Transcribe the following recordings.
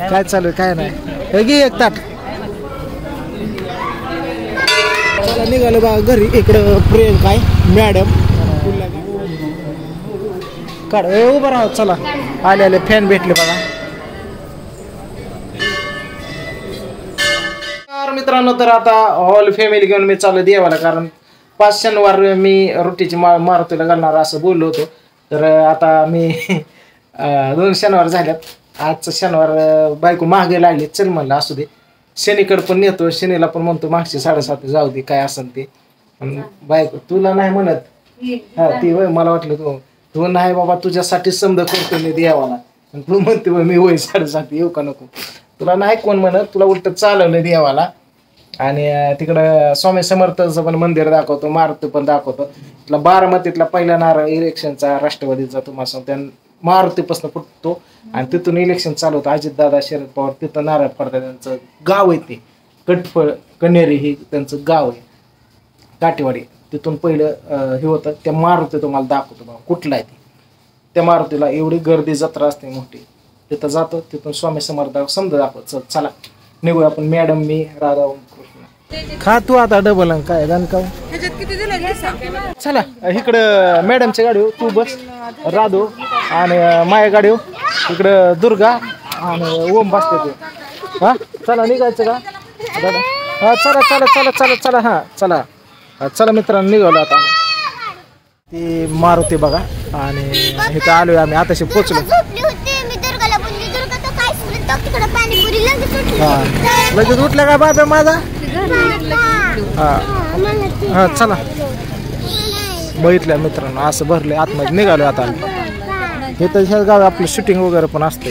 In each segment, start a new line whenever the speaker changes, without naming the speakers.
काय चालू आहे काय नाही. हे घे एक ताट. चला निघालो बा घरी. इकडं प्रियंका आहे मॅडम. काढ उभं राहा. चला आले आले फॅन भेटले बघा. मित्रांनो तर आता ऑल फॅमिली घेऊन मी चालू देवाला, कारण 5 शनिवार मी रोटीची मारुतीला घालणार असं बोललो होतो. तर आता मी 2 शनिवार झाल्यात. आजचं शनिवार बायको मागे लागली. चल म्हणलं असू दे, शनीकडे पण नेतो. शनीला पण म्हणतो मागची 7:30 जाऊ दे काय असेल ते. बायको तुला नाही म्हणत. हा ती वय मला वाटलं तू नाही बाबा तुझ्यासाठी समजा करतो मी देवाला. तू म्हणते मी वय 7:30 येऊ का नको. तुला नाही कोण म्हणत, तुला उलट चालवलं देवाला. आणि तिकडं स्वामी समर्थाचं पण मंदिर दाखवतो, मारुती पण दाखवतो. तिथला बारामतीतला पहिला नारळ इलेक्शनचा राष्ट्रवादीचा तुम्हाला सांगतो. मारुतीपासून फुटतो आणि तिथून इलेक्शन चालू होतं. अजितदादा शरद पवार तिथं नारळ पडतात. त्यांचं गाव आहे ते कटफळ कन्हेरी हे त्यांचं गाव आहे, काटेवाडी. तिथून पहिलं हे होतं. त्या मारुती तुम्हाला दाखवतो बाबा कुठला आहे ते. त्या मारुतीला एवढी गर्दी जत्रा असते मोठी. तिथं जातो, तिथून स्वामी समर्थ समजा दाखवत. चला निघूया आपण. मॅडम मी राधा कृष्ण खा तू आता डबल काय जाण का. चला इकडं मॅडमच्या गाडी तू बस, राधू आणि माया गाडी इकडं दुर्गा आणि ओम बसते तू. हा चला निघायचं का दादा. हा चला चला चला चला चला. हा चला चला मित्रांनो निघालो आता. ती मारुती बघा आणि इथं आलोय आम्ही. आताशी पोचलो. लगेच उठला का बाबा माझा. हा हा चला बघितलं मित्रांनो असं भरले आतमध्ये निघालो आता आम्ही. इथं ह्या गावी आपलं शूटिंग वगैरे पण असते.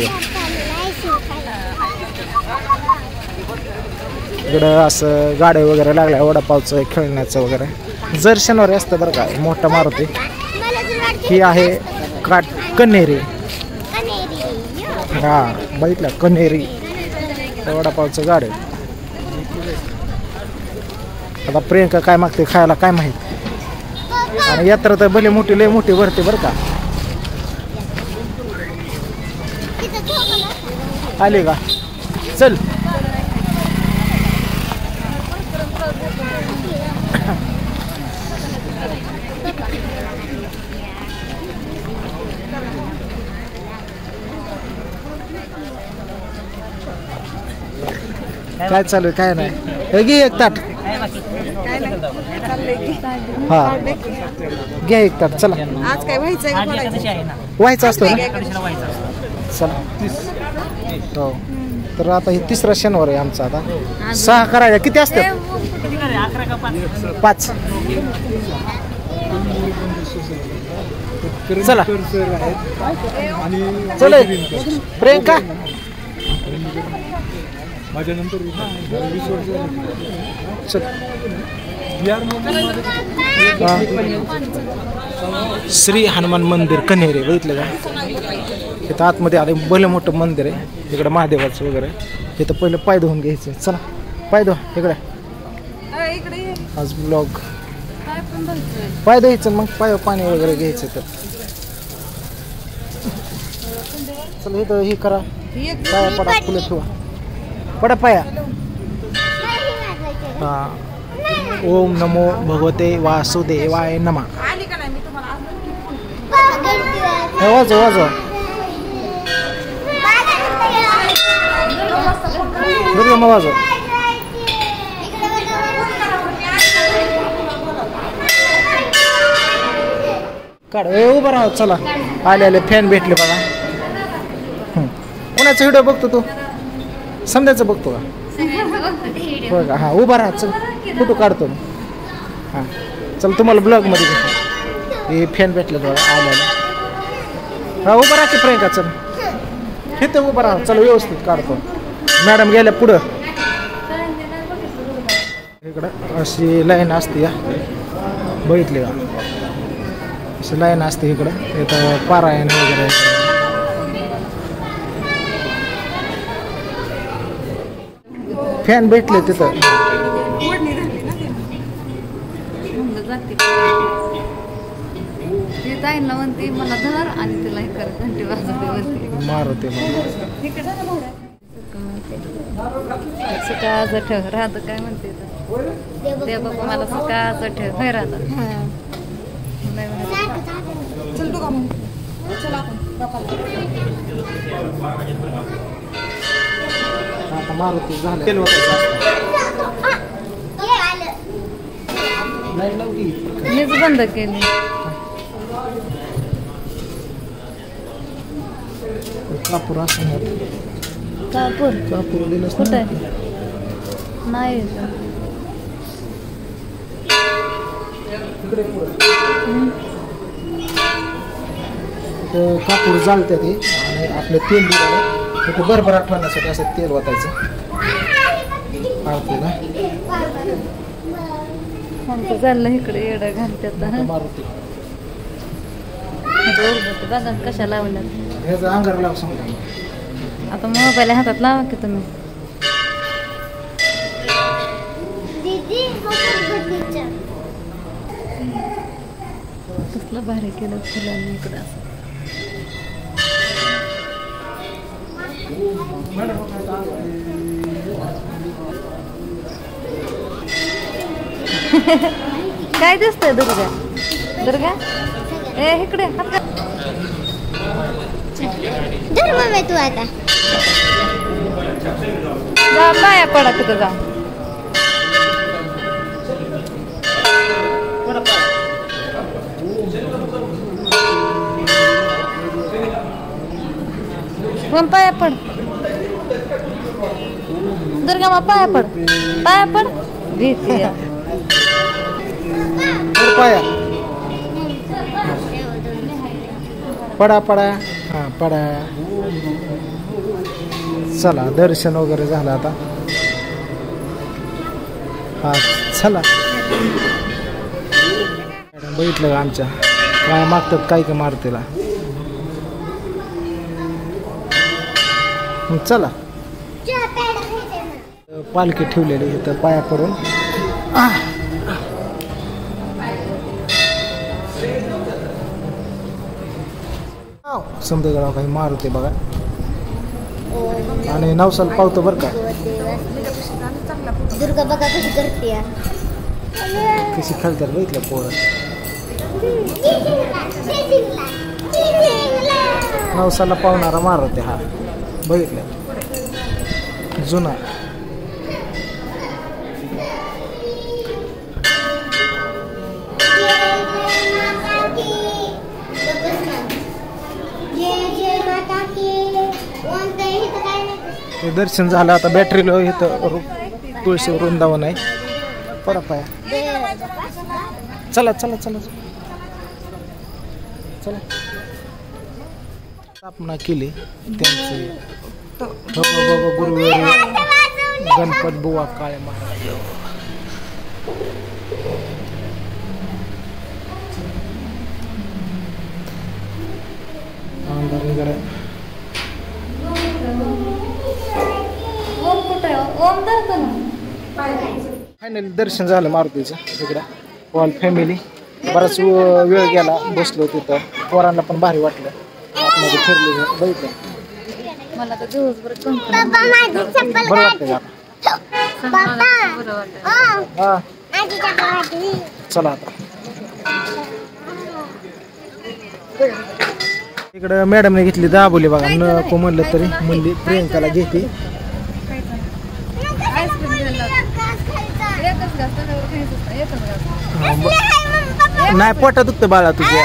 इकडं असं गाड्या वगैरे लागल्या वडापावचं खेळण्याचं वगैरे. जर शनिवारी असतं बरं का. मोठा मारुती ही आहे कन्हेरी. हा बघितलं कन्हेरी वडापावचं गाड. आता प्रियंका काय मागते खायला काय माहित. आणि यात्रा तर भले मोठी लय मोठी भरते बरं का. आले का चल. काय चालू आहे काय नाही. हे घे एक ताट. हा घ्या एक ताट. चला
आज काय
व्हायचं असतं ना. चला हो तर आता हे 3रा शनिवार आहे आमचा. आता 6 करायला किती असतात. 5. चला चल प्रियंका माझ्यानंतर श्री हनुमान मंदिर कन्हेरी बघितलं का. इथं आतमध्ये आले भलं मोठं मंदिर आहे. इकडं महादेवाचं वगैरे. इथं पहिलं पाय धुवून घ्यायचं. चला पाय धुवा इकडे. आज ब्लॉग पाय धुवायचं मग पाय पाणी वगैरे घ्यायचं. तर चला इथं हे करा. पाया पडा फुलं ठेवा. पडा पाया. हा ओम नमो भगवते वासुदेवाय नमः. वाजव वाजव दुर्गा मग वाजव. काढ उभं राहा. चला आले आले फॅन भेटले बघा. कोणाचा व्हिडिओ बघतो तू. समजायचं बघतो का बघा. हा उभा राहा. चल फोटो काढतो मी. हां चल तुम्हाला ब्लॉगमध्ये घेतो. हे फॅन भेटले बघा आले. हा उभा राहा की प्रियंका. चल इथं उभं राहा. चल व्यवस्थित काढतो. मॅडम गेल्या पुढं. इकडं अशी लाईन असते या बघितली का. अशी लाईन असते इकडं. इथं पारायण वगैरे. फॅन भेटले तिथं.
म्हणते मला धर आणि तिला हे कर घंटी वाजवते
मारुती.
सुखाचं ठेव राहत काय म्हणते देव बाबा मला सुखाचं ठेव होय राहत
आता मारुती झालं तेल
मीच बंद केली
कापूर असं
कापूर
कापूर दिलंच
कुठे
नाही.
नाही
कापूर जाळते ते आणि आपलं तेल दिलं ते भरभराट ठेवण्यासाठी असं तेल वाटायचं आरतीला.
आमचं चाललं इकडे येडं घालतात
मारुती
बघा कशा लावल्यात.
ह्याचं अंगार लाव सांगतो.
आता मोबाईल हातात लावा की तुम्ही. कसलं भारी केलं फुलांनी इकडं असं. काय दिसतंय दुर्गा दुर्गा ए इकडे
धर्म तू आता
जा पाया पडा तिथं जा. पण पाया पड दुर्गा मग पाया पड भीती आहे.
पाया पडा हा पडा. चला दर्शन वगैरे झालं आता. हा चला मॅडम बघितलं का आमच्या काय मागतात काय का मारतीला. चला पालखी ठेवलेली इथं पाया पडून. समजा काही मारुती बघा आणि नवसाला पावतो बरं का.
दुर्गा बघा कशी करते
कशी खालतात बघितलं पोरं. नवसाला पावणारा मारुती हा बघितलं जुना. दर्शन झालं आता. बॅटरीला इथं तुळशी वृंदावन आहे. पडा पाया. चला चला चला चला. स्थापना केली त्यांची गुरुवारी गणपत बुवा काळे महाराज. फायनली दर्शन झालं मारुतीचं इकडं. ऑल फॅमिली बराच वेळ गेला बसलो तिथं. पोरांना पण भारी वाटलं. आतमध्ये फिरले बघितलं.
मला तर दिवसभर
बरं वाटतं हा. चला आता इकडं मॅडमने घेतली दाबोली बघा. नको म्हणलं तरी म्हणली प्रियंकाला घेते. नाही पोटा दुखतं बाळा तुझ्या.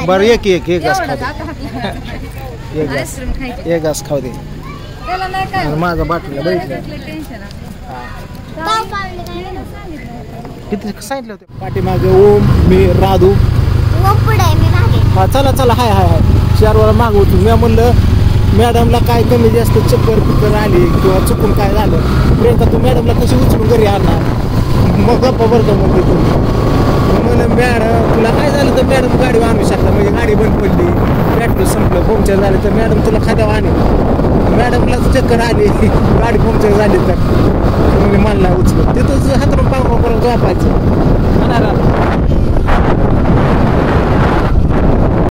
बरं एक घास खाऊ दे. एक घास खाऊ दे. माझा बाटलीला बघितलं किती सांगितलं होते. पाठीमागे ओम मी राधू. हा चला चला हाय हाय हाय 4 वेळा मागवतो. मी म्हणलं मॅडमला काय कमी जास्त चक्कर फिकर आली किंवा चुकून काय झालं प्रियंका तू मॅडमला कशी उचलून घरी आणणार. मग गप्पा बरं म्हणते तू. म्हणलं मॅडम तुला काय झालं तर मॅडम गाडी आणू शकता. म्हणजे गाडी बंद पडली पेट्रोल संपलं पंक्चर झालं तर मॅडम तुला खाद्यावर आणि मॅडमला चक्कर आली गाडी पंक्चर झाली तर म्हणजे मला उचलून तिथंच हातरून पाव करून झोपायचं.